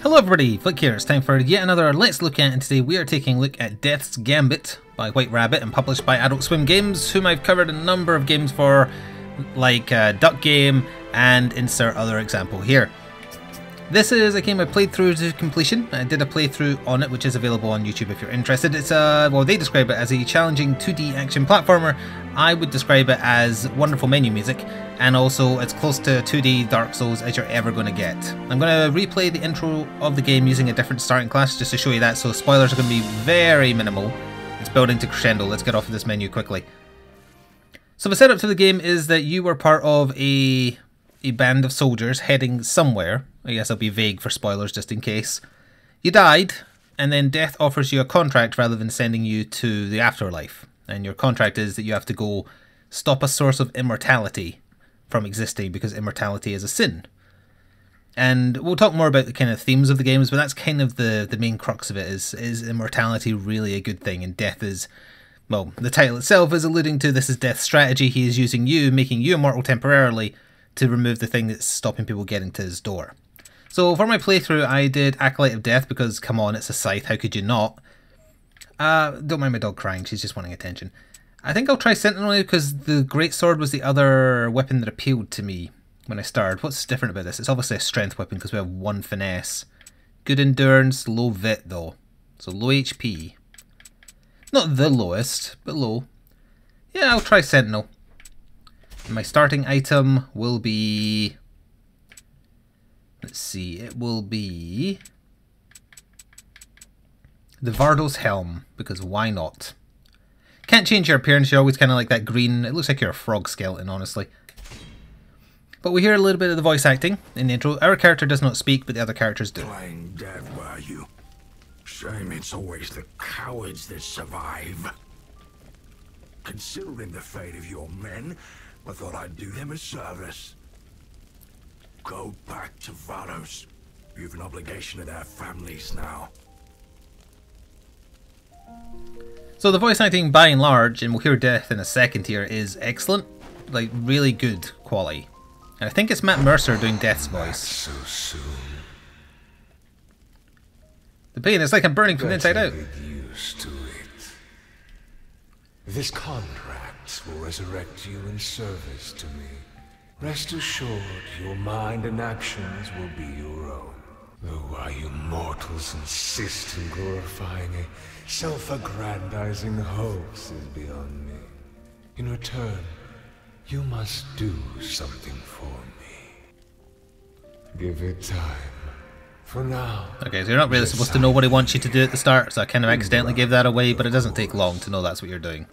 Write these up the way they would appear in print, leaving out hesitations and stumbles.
Hello everybody, Flick here. It's time for yet another Let's Look At, and today we are taking a look at Death's Gambit by White Rabbit and published by Adult Swim Games, whom I've covered a number of games for, like Duck Game and insert other example here. This is a game I played through to completion. I did a playthrough on it, which is available on YouTube if you're interested. It's well, they describe it as a challenging 2D action platformer. I would describe it as wonderful menu music, and also it's close to 2D Dark Souls as you're ever going to get. I'm going to replay the intro of the game using a different starting class just to show you that, so spoilers are going to be very minimal. It's building to crescendo. Let's get off of this menu quickly. So the setup to the game is that you were part of a band of soldiers heading somewhere. I guess I'll be vague for spoilers just in case. You died, and then Death offers you a contract rather than sending you to the afterlife. And your contract is that you have to go stop a source of immortality from existing, because immortality is a sin. And we'll talk more about the kind of themes of the games, but that's kind of the main crux of it. Is immortality really a good thing? And Death is, well, the title itself is alluding to this is Death's strategy. He is using you, making you immortal temporarily, to remove the thing that's stopping people getting to his door. So for my playthrough, I did Acolyte of Death because, come on, it's a scythe, how could you not? Don't mind my dog crying, she's just wanting attention. I think I'll try Sentinel because the Greatsword was the other weapon that appealed to me when I started. What's different about this? It's obviously a strength weapon because we have 1 finesse. Good endurance, low vit though. So low HP. Not the lowest, but low. Yeah, I'll try Sentinel. And my starting item will be... let's see, it will be the Vardo's Helm, because why not? Can't change your appearance, you're always kind of like that green, it looks like you're a frog skeleton, honestly. But we hear a little bit of the voice acting in the intro. Our character does not speak, but the other characters do. Playing dead, were you? Shame it's always the cowards that survive. Considering the fate of your men, I thought I'd do them a service. Go back to Vados. You've an obligation to their families now. So the voice acting, by and large, and we'll hear Death in a second here, is excellent. Like, really good quality. And I think it's Matt Mercer doing Death's voice. So soon. The pain, it's like I'm burning from the inside out. Get used to it. This contract will resurrect you in service to me. Rest assured, your mind and actions will be your own. Though why you mortals insist in glorifying a self-aggrandizing hoax is beyond me. In return, you must do something for me. Give it time. For now. Okay, so you're not really supposed to know what he wants you to do at the start, so I kind of accidentally gave that away, but it doesn't take long to know that's what you're doing.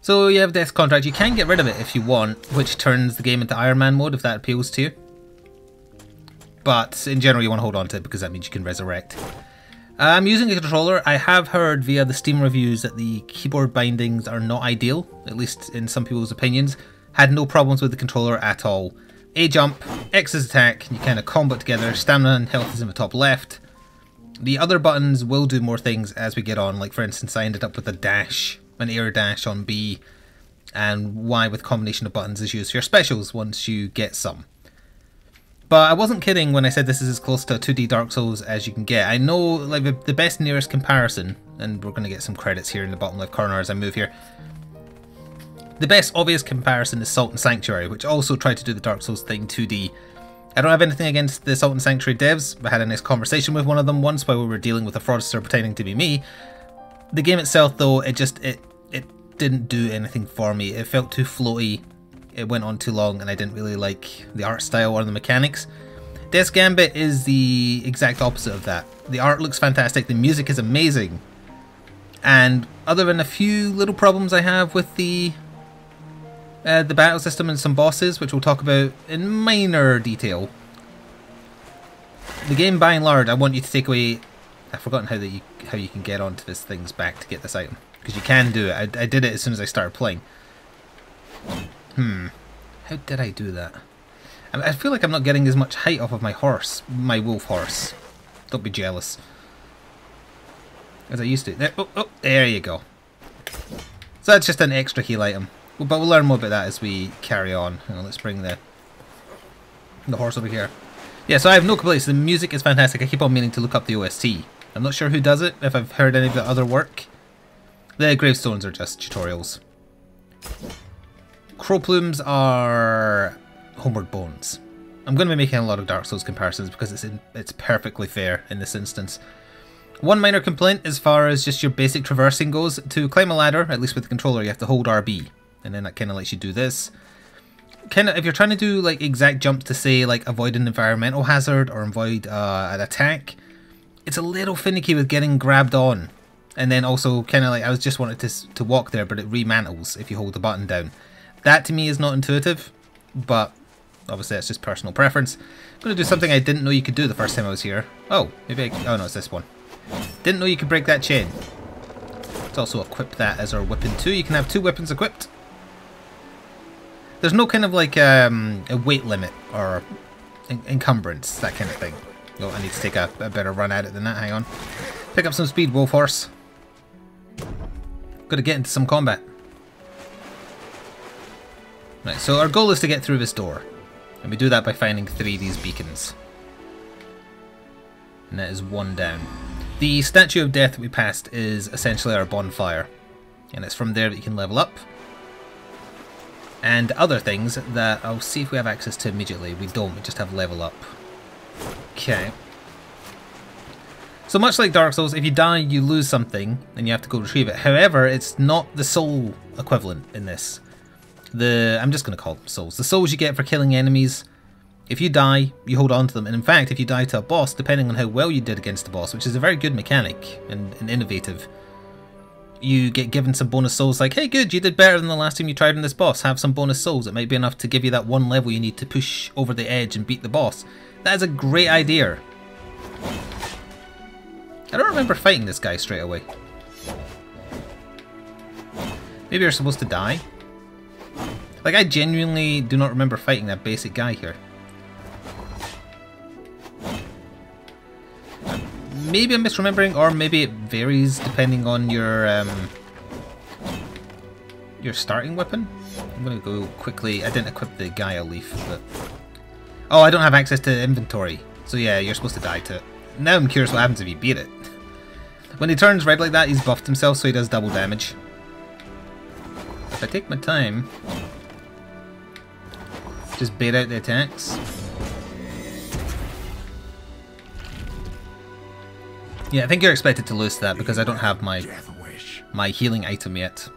So you have Death's contract. You can get rid of it if you want, which turns the game into Iron Man mode if that appeals to you. But in general you want to hold on to it because that means you can resurrect. I'm using a controller. I have heard via the Steam reviews that the keyboard bindings are not ideal, at least in some people's opinions. Had no problems with the controller at all. A jump, X is attack, you kind of combo it together, stamina and health is in the top left. The other buttons will do more things as we get on, like for instance I ended up with a dash, an air dash on B, and Y with combination of buttons is used for your specials once you get some. But I wasn't kidding when I said this is as close to a 2D Dark Souls as you can get. I know like the best nearest comparison, and we're going to get some credits here in the bottom left corner as I move here. The best obvious comparison is Salt and Sanctuary, which also tried to do the Dark Souls thing 2D. I don't have anything against the Salt and Sanctuary devs. I had a nice conversation with one of them once while we were dealing with a fraudster pretending to be me. The game itself though, it didn't do anything for me. It felt too floaty, it went on too long, and I didn't really like the art style or the mechanics. Death's Gambit is the exact opposite of that. The art looks fantastic, the music is amazing, and other than a few little problems I have with the battle system and some bosses, which we'll talk about in minor detail, the game by and large, I want you to take away... I've forgotten how you can get onto this thing's back to get this item. Because you can do it. I did it as soon as I started playing. How did I do that? I feel like I'm not getting as much height off of my horse. My wolf horse. Don't be jealous. As I used to. There, there you go. So that's just an extra heal item. But we'll learn more about that as we carry on. Let's bring the horse over here. Yeah, so I have no complaints. The music is fantastic. I keep on meaning to look up the OST. I'm not sure who does it, if I've heard any of the other work. The gravestones are just tutorials. Crow plumes are Homeward Bones. I'm going to be making a lot of Dark Souls comparisons because it's perfectly fair in this instance. One minor complaint as far as just your basic traversing goes, to climb a ladder, at least with the controller, you have to hold RB. And then that kind of lets you do this. Kind of, if you're trying to do like exact jumps to say like avoid an environmental hazard or avoid an attack, it's a little finicky with getting grabbed on. And then also kind of like, I was just wanted to walk there, but it remantles if you hold the button down. That to me is not intuitive, but obviously that's just personal preference. I'm going to do something I didn't know you could do the first time I was here. Oh, maybe oh no, it's this one. Didn't know you could break that chain. Let's also equip that as our weapon too. You can have 2 weapons equipped. There's no kind of like a weight limit or encumbrance, that kind of thing. Oh, I need to take a better run at it than that, hang on. Pick up some speed, Wolf Horse. Gotta get into some combat. Right, so our goal is to get through this door. And we do that by finding 3 of these beacons. And that is 1 down. The Statue of Death that we passed is essentially our bonfire. And it's from there that you can level up. And other things that I'll see if we have access to immediately. We don't, we just have level up. Okay. So much like Dark Souls, if you die you lose something and you have to go retrieve it. However, it's not the soul equivalent in this. I'm just going to call them souls. The souls you get for killing enemies, if you die, you hold on to them. And in fact, if you die to a boss, depending on how well you did against the boss, which is a very good mechanic and innovative, you get given some bonus souls like, hey good, you did better than the last time you tried on this boss, have some bonus souls. It might be enough to give you that 1 level you need to push over the edge and beat the boss. That is a great idea. I don't remember fighting this guy straight away. Maybe you're supposed to die? Like, I genuinely do not remember fighting that basic guy here. Maybe I'm misremembering, or maybe it varies depending on your starting weapon. I'm gonna go quickly. I didn't equip the Gaia leaf, but oh, I don't have access to inventory. So yeah, you're supposed to die to it. Now I'm curious what happens if you beat it. When he turns red like that, he's buffed himself, so he does double damage. If I take my time, just bait out the attacks. Yeah, I think you're expected to lose that because I don't have my healing item yet.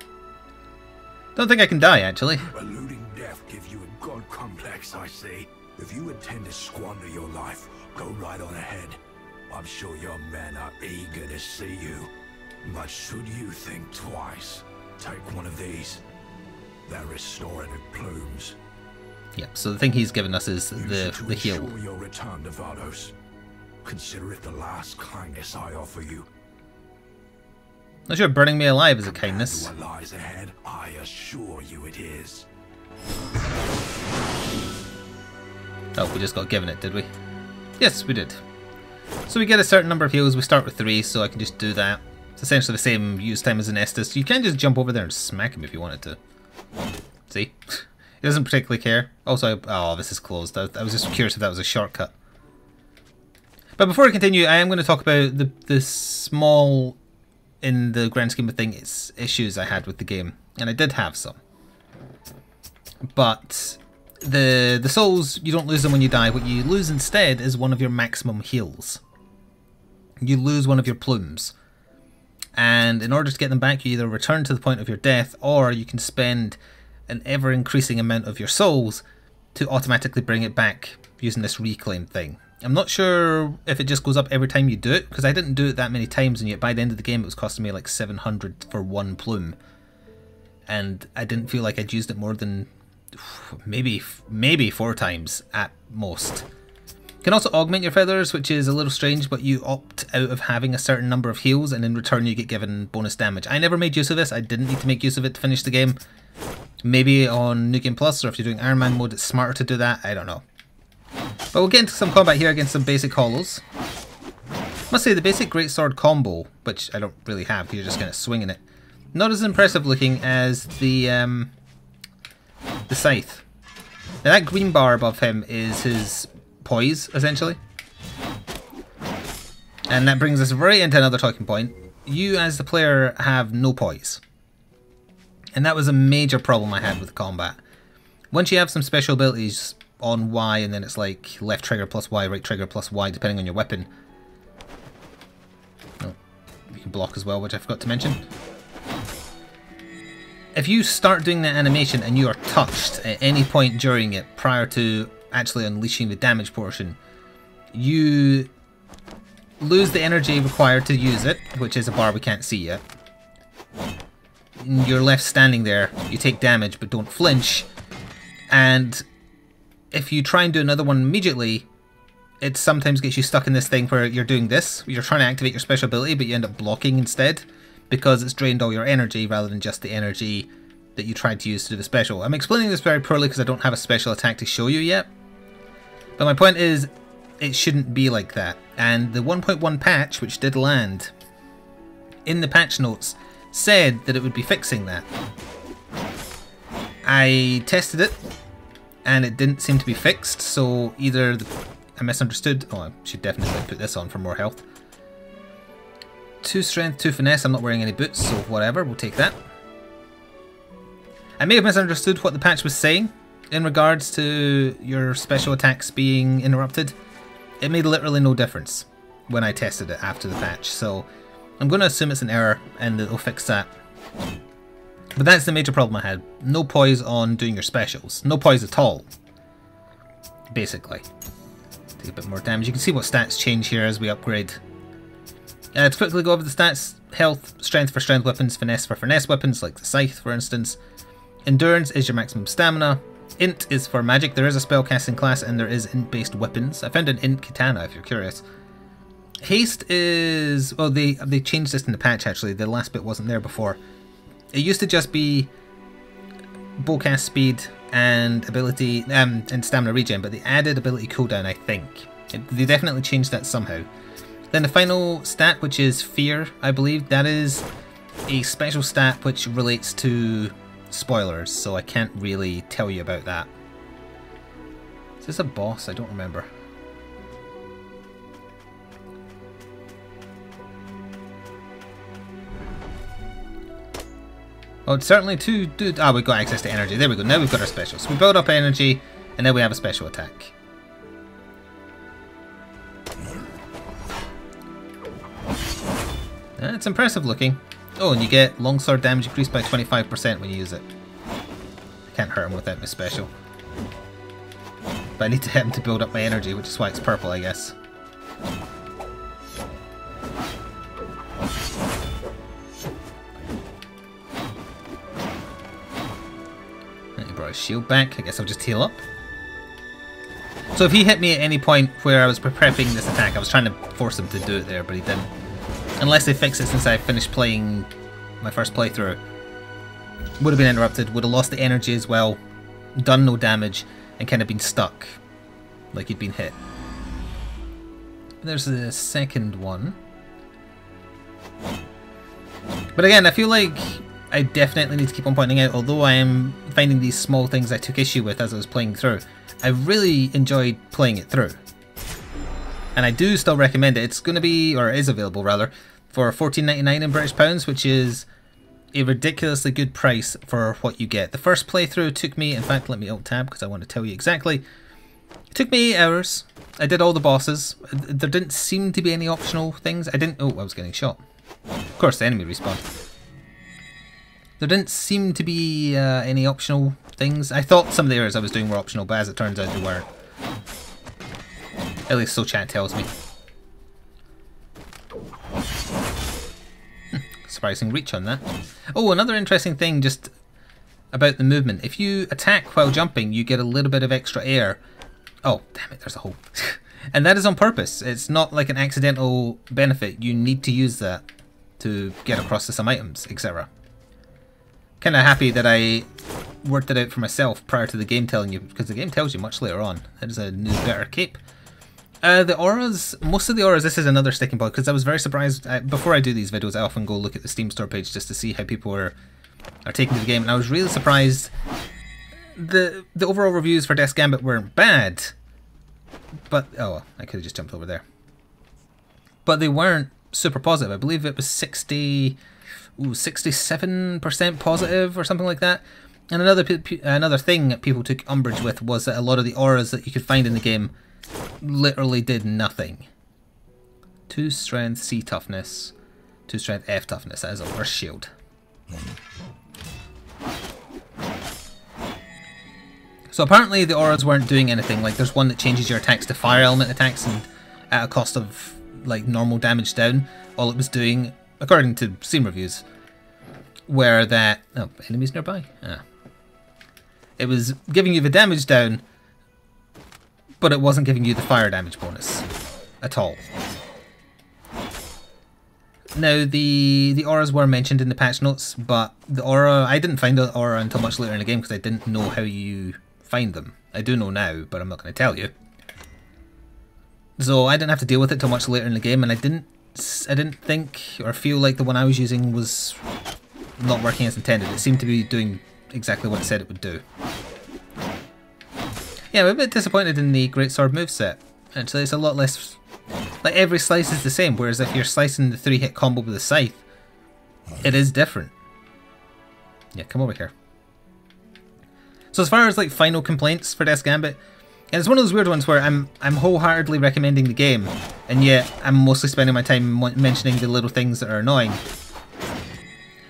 Don't think I can die, actually. Eluding death gives you a god complex, I see. If you intend to squander your life, go right on ahead. I'm sure your men are eager to see you. But should you think twice, take one of these. They're restorative plumes. Yep, so the thing he's given us is the heal. Ensure your return to Vados. Consider it the last kindness I offer you. Not sure burning me alive is a kindness. What lies ahead, I assure you it is. Oh, we just got given it, did we? Yes, we did. So we get a certain number of heals. We start with 3, so I can just do that. It's essentially the same use time as an Estus. You can just jump over there and smack him if you wanted to. See? He doesn't particularly care. Also, oh, this is closed. I was just curious if that was a shortcut. But before I continue, I am going to talk about the small, in the grand scheme of things, issues I had with the game. And I did have some. But the souls, you don't lose them when you die. What you lose instead is one of your maximum heals. You lose one of your plumes. And in order to get them back, you either return to the point of your death, or you can spend an ever-increasing amount of your souls to automatically bring it back using this reclaim thing. I'm not sure if it just goes up every time you do it, because I didn't do it that many times, and yet by the end of the game it was costing me like 700 for 1 plume. And I didn't feel like I'd used it more than maybe 4 times at most. You can also augment your feathers, which is a little strange, but you opt out of having a certain number of heals, and in return you get given bonus damage. I never made use of this. I didn't need to make use of it to finish the game. Maybe on New Game Plus, or if you're doing Iron Man mode, it's smarter to do that. I don't know. But we'll get into some combat here against some basic hollows. Must say, the basic greatsword combo, which I don't really have, you're just kind of swinging it, not as impressive looking as the scythe. Now that green bar above him is his poise, essentially. And that brings us right into another talking point. You, as the player, have no poise. And that was a major problem I had with combat. Once you have some special abilities on Y, and then it's like left trigger plus Y, right trigger plus Y, depending on your weapon. Oh, you can block as well, which I forgot to mention. If you start doing that animation and you are touched at any point during it prior to actually unleashing the damage portion, you lose the energy required to use it, which is a bar we can't see yet. You're left standing there, you take damage but don't flinch, and if you try and do another one immediately, it sometimes gets you stuck in this thing where you're doing this, you're trying to activate your special ability but you end up blocking instead, because it's drained all your energy rather than just the energy that you tried to use to do the special. I'm explaining this very poorly because I don't have a special attack to show you yet, but my point is, it shouldn't be like that. And the 1.1 patch, which did land, in the patch notes, said that it would be fixing that. I tested it, and it didn't seem to be fixed, so either I misunderstood. Oh, I should definitely put this on for more health. 2 strength, 2 finesse. I'm not wearing any boots, so whatever, we'll take that. I may have misunderstood what the patch was saying in regards to your special attacks being interrupted. It made literally no difference when I tested it after the patch, so I'm going to assume it's an error and it'll fix that. But that's the major problem I had. No poise on doing your specials. No poise at all, basically. Take a bit more damage. You can see what stats change here as we upgrade. To quickly go over the stats: health, strength for strength weapons, finesse for finesse weapons, like the scythe for instance. Endurance is your maximum stamina. Int is for magic. There is a spellcasting class and there is int based weapons. I found an int katana if you're curious. Haste is... oh, they changed this in the patch actually. The last bit wasn't there before. It used to just be bowcast speed and ability and stamina regen, but they added ability cooldown, I think. They definitely changed that somehow. Then the final stat, which is fear, I believe, that is a special stat which relates to spoilers, so I can't really tell you about that. Is this a boss? I don't remember. Oh, it's certainly to do... ah, we've got access to energy. There we go. Now we've got our special. So we build up energy, and now we have a special attack. It's impressive looking. Oh, and you get longsword damage increased by 25% when you use it. I can't hurt him without my special. But I need to hit him to build up my energy, which is why it's purple, I guess. He brought his shield back. I guess I'll just heal up. So if he hit me at any point where I was prepping this attack, I was trying to force him to do it there, but he didn't. Unless they fix it since I finished playing my first playthrough. Would have been interrupted, would have lost the energy as well, done no damage, and kind of been stuck. Like he'd been hit. There's the second one. But again, I feel like I definitely need to keep on pointing out, although I am finding these small things I took issue with as I was playing through, I really enjoyed playing it through. And I do still recommend it. It's going to be, or is available rather, for £14.99 in British pounds, which is a ridiculously good price for what you get. The first playthrough took me, in fact, let me alt tab because I want to tell you exactly. It took me 8 hours. I did all the bosses. There didn't seem to be any optional things. Oh, I was getting shot. Of course, the enemy respawned. There didn't seem to be any optional things. I thought some of the areas I was doing were optional, but as it turns out they weren't. At least so chat tells me. Surprising reach on that. Oh, another interesting thing just about the movement. If you attack while jumping, you get a little bit of extra air. Oh, damn it, there's a hole. And that is on purpose. It's not like an accidental benefit. You need to use that to get across to some items, etc. Kind of happy that I worked it out for myself prior to the game telling you, because the game tells you much later on. That is a new, better cape. The auras, most of the auras, this is another sticking point, because I was very surprised. Before I do these videos, I often go look at the Steam store page just to see how people are taking to the game, and I was really surprised. The overall reviews for Death's Gambit weren't bad, but oh, I could have just jumped over there. But they weren't super positive. I believe it was 67% positive or something like that. And another thing that people took umbrage with was that a lot of the auras that you could find in the game literally did nothing. 2 strength, C toughness, 2 strength, F toughness. That is a worse shield. So apparently the auras weren't doing anything. Like there's one that changes your attacks to fire element attacks, and at a cost of like normal damage down. All it was doing, according to Steam reviews, were that enemies nearby. It was giving you the damage down, but it wasn't giving you the fire damage bonus at all. Now the auras were mentioned in the patch notes, but the aura, I didn't find the aura until much later in the game because I didn't know how you find them. I do know now, but I'm not going to tell you. So I didn't have to deal with it till much later in the game, and I didn't think or feel like the one I was using was not working as intended. It seemed to be doing exactly what it said it would do. Yeah, I'm a bit disappointed in the Greatsword moveset. Actually, it's a lot less... Like, every slice is the same, whereas if you're slicing the 3-hit combo with the scythe, it is different. Yeah, come over here. So as far as, like, final complaints for Death's Gambit, and it's one of those weird ones where I'm wholeheartedly recommending the game, and yet I'm mostly spending my time mentioning the little things that are annoying.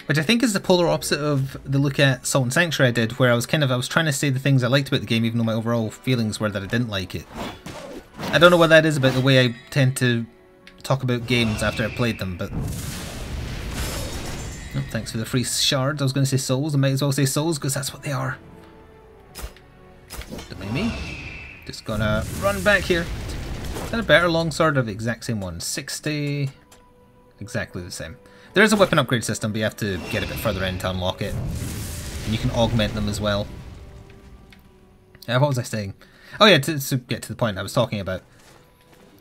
Which I think is the polar opposite of the look at Salt and Sanctuary I did, where I was trying to say the things I liked about the game, even though my overall feelings were that I didn't like it. I don't know what that is about the way I tend to talk about games after I've played them, but... Oh, thanks for the free shards. I was going to say souls. I might as well say souls, because that's what they are. Don't mind me. Just gonna run back here. Is that a better longsword or the exact same one? 60... Exactly the same. There is a weapon upgrade system, but you have to get a bit further in to unlock it. And you can augment them as well. What was I saying? Oh yeah, to get to the point I was talking about.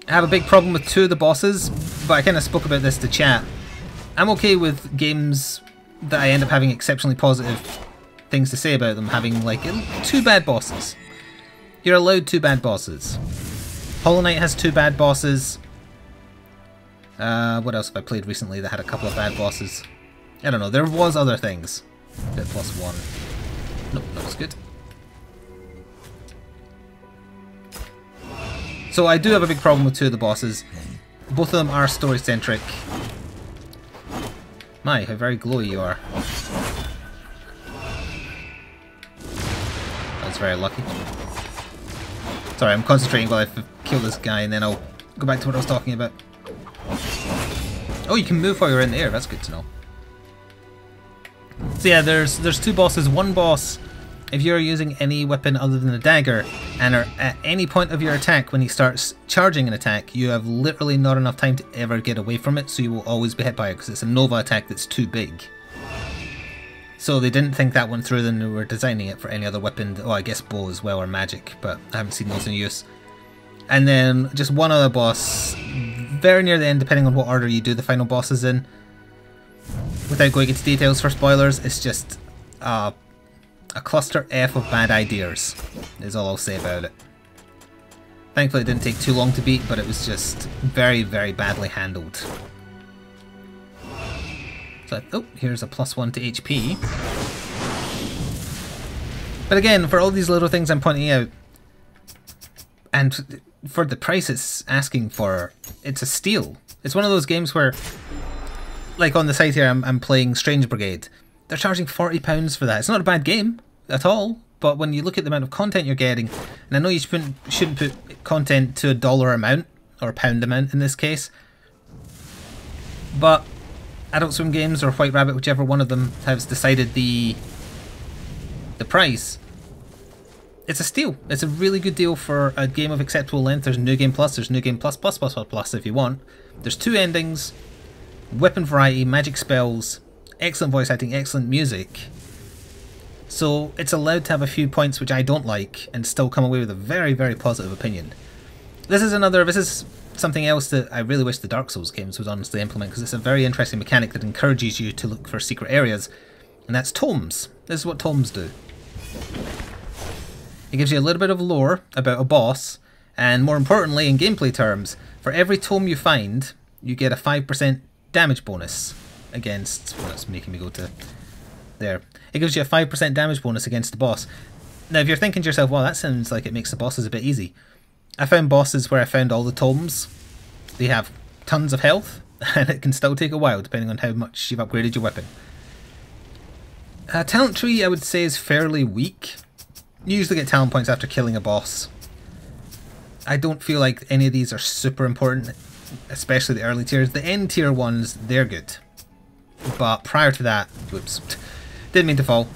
I have a big problem with 2 of the bosses, but I kind of spoke about this to chat. I'm okay with games that I end up having exceptionally positive things to say about them, having like 2 bad bosses. You're allowed 2 bad bosses. Hollow Knight has 2 bad bosses. What else have I played recently that had a couple of bad bosses? I don't know, there was other things. Bit +1. Nope, that was good. So I do have a big problem with 2 of the bosses. Both of them are story-centric. My, how very glowy you are. That was very lucky. Sorry, I'm concentrating while I kill this guy, and then I'll go back to what I was talking about. Oh, you can move while you're in the air. That's good to know. So yeah, there's 2 bosses. One boss, if you're using any weapon other than a dagger, and are at any point of your attack when he starts charging an attack, you have literally not enough time to ever get away from it, so you will always be hit by it, because it's a Nova attack that's too big. So they didn't think that one through, then they were designing it for any other weapon. Oh, I guess bow as well, or magic, but I haven't seen those in use. And then just one other boss, very near the end, depending on what order you do the final bosses in. Without going into details for spoilers, it's just a cluster F of bad ideas, is all I'll say about it. Thankfully it didn't take too long to beat, but it was just very, very badly handled. So, oh, here's a +1 to HP. But again, for all these little things I'm pointing out, and for the price it's asking for, it's a steal. It's one of those games where, like on the site here, I'm playing Strange Brigade. They're charging £40 for that. It's not a bad game at all, but when you look at the amount of content you're getting, and I know you shouldn't put content to a dollar amount, or a pound amount in this case, but Adult Swim Games or White Rabbit, whichever one of them has decided the price, it's a steal. It's a really good deal for a game of acceptable length. There's New Game Plus, there's New Game Plus Plus Plus Plus Plus if you want. There's 2 endings, weapon variety, magic spells, excellent voice acting, excellent music. So it's allowed to have a few points which I don't like and still come away with a very, very positive opinion. This is something else that I really wish the Dark Souls games would honestly implement, because it's a very interesting mechanic that encourages you to look for secret areas, and that's tomes. This is what tomes do. It gives you a little bit of lore about a boss, And more importantly, in gameplay terms, for every tome you find, you get a 5% damage bonus against... Well, that's making me go to there. It gives you a 5% damage bonus against the boss. Now, if you're thinking to yourself, well, that sounds like it makes the bosses a bit easy. I found bosses where I found all the tomes. They have tons of health, and it can still take a while, depending on how much you've upgraded your weapon. Talent tree, I would say, is fairly weak. You usually get talent points after killing a boss. I don't feel like any of these are super important, especially the early tiers. The end tier ones, they're good. But prior to that, whoops, didn't mean to fall.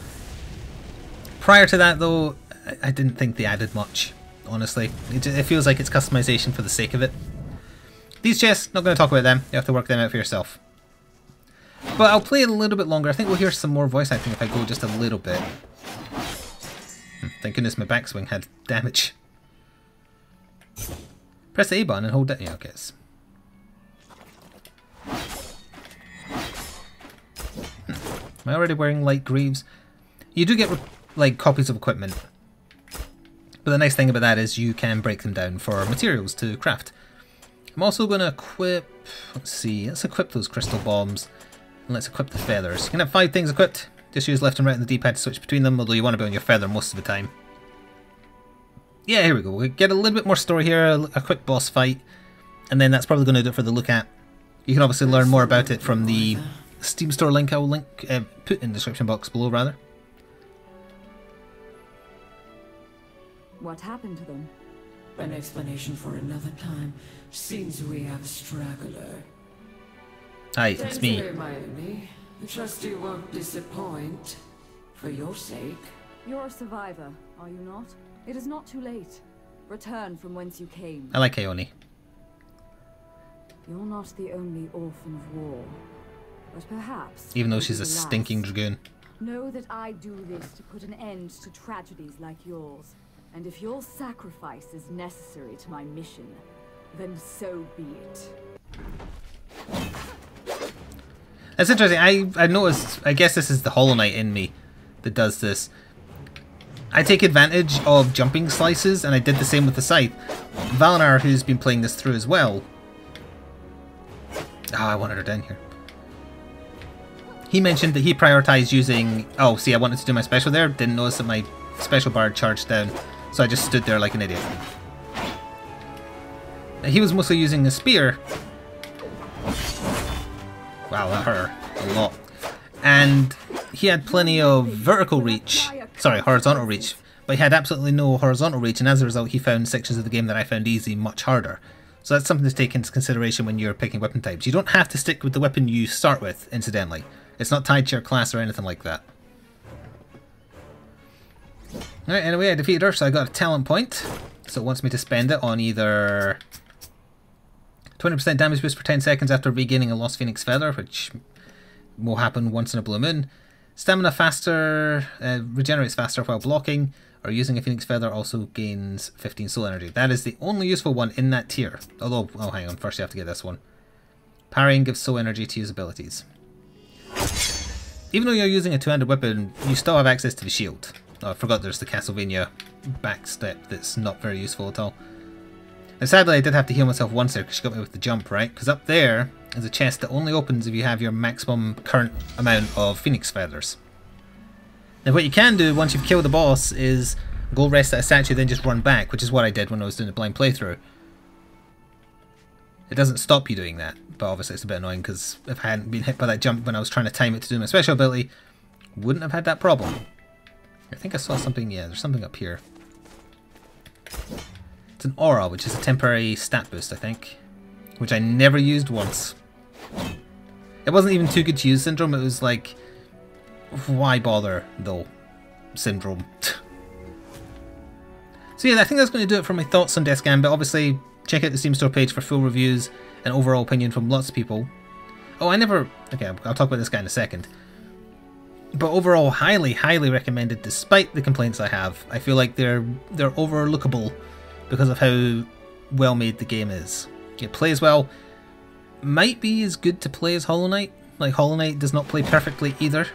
Prior to that though, I didn't think they added much, honestly. It feels like it's customization for the sake of it. These chests, not going to talk about them, you have to work them out for yourself. But I'll play it a little bit longer. I think we'll hear some more voice acting if I go just a little bit. Thank goodness my backswing had damage. Press the A button and hold it. Yeah, okay. Am I already wearing light greaves? You do get like copies of equipment. But the nice thing about that is you can break them down for materials to craft. I'm also going to equip... Let's see. Let's equip those crystal bombs. And let's equip the feathers. You can have 5 things equipped. Just use left and right on the D-pad to switch between them, although you want to be on your feather most of the time. Yeah, here we go. We get a little bit more story here, a quick boss fight, and then that's probably going to do it for the look at. You can obviously learn more about it from the Steam store link I will put in the description box below, rather. What happened to them? An explanation for another time. Seems we have a straggler. Hi, it's me. Hermione. Trust you won't disappoint. For your sake. You're a survivor, are you not? It is not too late. Return from whence you came. I like Ione. You're not the only orphan of war. But perhaps... Even though she's a stinking dragoon. Know that I do this to put an end to tragedies like yours. And if your sacrifice is necessary to my mission, then so be it. That's interesting. I noticed, I guess this is the Hollow Knight in me that does this. I take advantage of jumping slices, and I did the same with the scythe. Valinar, who's been playing this through as well. Ah, I wanted her down here. He mentioned that he prioritized using... Oh, see, I wanted to do my special there. Didn't notice that my special bar charged down. So I just stood there like an idiot. He was mostly using a spear. Wow, that hurt a lot. And he had plenty of vertical reach. Sorry, horizontal reach. But he had absolutely no horizontal reach, and as a result he found sections of the game that I found easy much harder. So that's something to take into consideration when you're picking weapon types. You don't have to stick with the weapon you start with, incidentally. It's not tied to your class or anything like that. Alright, anyway, I defeated her, so I got a talent point. So it wants me to spend it on either 20% damage boost for 10 seconds after regaining a lost Phoenix Feather, which will happen once in a blue moon. Stamina faster, regenerates faster while blocking, or using a Phoenix Feather also gains 15 soul energy. That is the only useful one in that tier. Although, oh hang on, first you have to get this one. Parrying gives soul energy to use abilities. Even though you're using a two-handed weapon, you still have access to the shield. Oh, I forgot there's the Castlevania backstep that's not very useful at all. Now sadly I did have to heal myself once there because she got me with the jump, right? Because up there is a chest that only opens if you have your maximum current amount of Phoenix Feathers. Now what you can do once you've killed the boss is go rest at a statue, then just run back, which is what I did when I was doing the blind playthrough. It doesn't stop you doing that, but obviously it's a bit annoying because if I hadn't been hit by that jump when I was trying to time it to do my special ability, wouldn't have had that problem. I think I saw something, yeah, there's something up here. It's an aura, which is a temporary stat boost, I think. Which I never used once. It wasn't even too good to use syndrome, it was like, why bother, though, syndrome. So yeah, I think that's going to do it for my thoughts on Death's Gambit. Obviously, check out the Steam store page for full reviews and overall opinion from lots of people. Oh, okay, I'll talk about this guy in a second. But overall, highly, highly recommended despite the complaints I have. I feel like they're overlookable because of how well made the game is. It plays well. Might be as good to play as Hollow Knight. Like, Hollow Knight does not play perfectly either.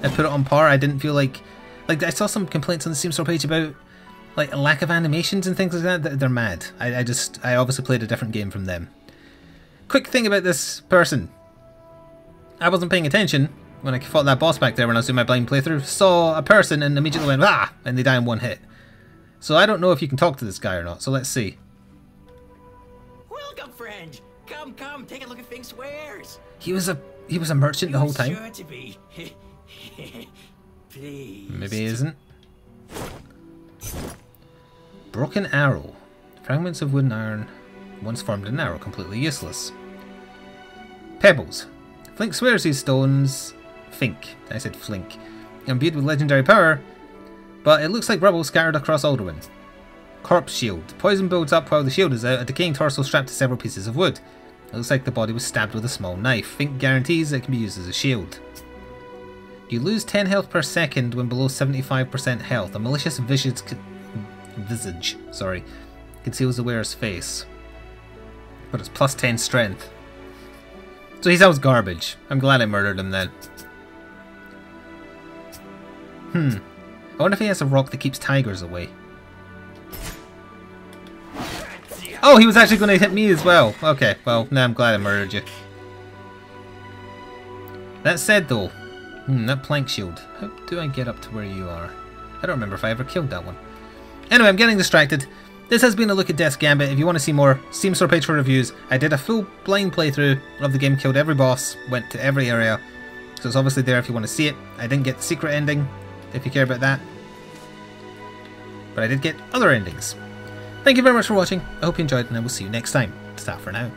I put it on par. I didn't feel like I saw some complaints on the Steam store page about like a lack of animations and things like that, they're mad. I obviously played a different game from them. Quick thing about this person. I wasn't paying attention when I fought that boss back there when I was doing my blind playthrough. Saw a person and immediately went, ah! And they die in one hit. So I don't know if you can talk to this guy or not, so let's see. Welcome, friend. Come, take a look at Fink's wares. He was a merchant the whole time. Sure to be. Please. Maybe he isn't. Broken arrow. Fragments of wood and iron once formed an arrow, completely useless. Pebbles. Flink swears these stones... Fink. I said Flink. Imbued with legendary power, but it looks like rubble scattered across Alduin. Corpse shield. Poison builds up while the shield is out, a decaying torso strapped to several pieces of wood. It looks like the body was stabbed with a small knife. Fink guarantees it can be used as a shield. You lose 10 health per second when below 75% health. A malicious visage conceals the wearer's face. But it's plus 10 strength. So he sounds garbage. I'm glad I murdered him then. I wonder if he has a rock that keeps tigers away. Oh, he was actually going to hit me as well. Okay, well, now I'm glad I murdered you. That said though, that plank shield. How do I get up to where you are? I don't remember if I ever killed that one. Anyway, I'm getting distracted. This has been a look at Death's Gambit. If you want to see more, Steam store page for reviews. I did a full blind playthrough of the game, killed every boss, went to every area. So it's obviously there if you want to see it. I didn't get the secret ending, if you care about that. But I did get other endings. Thank you very much for watching. I hope you enjoyed, and I will see you next time. Ta for now.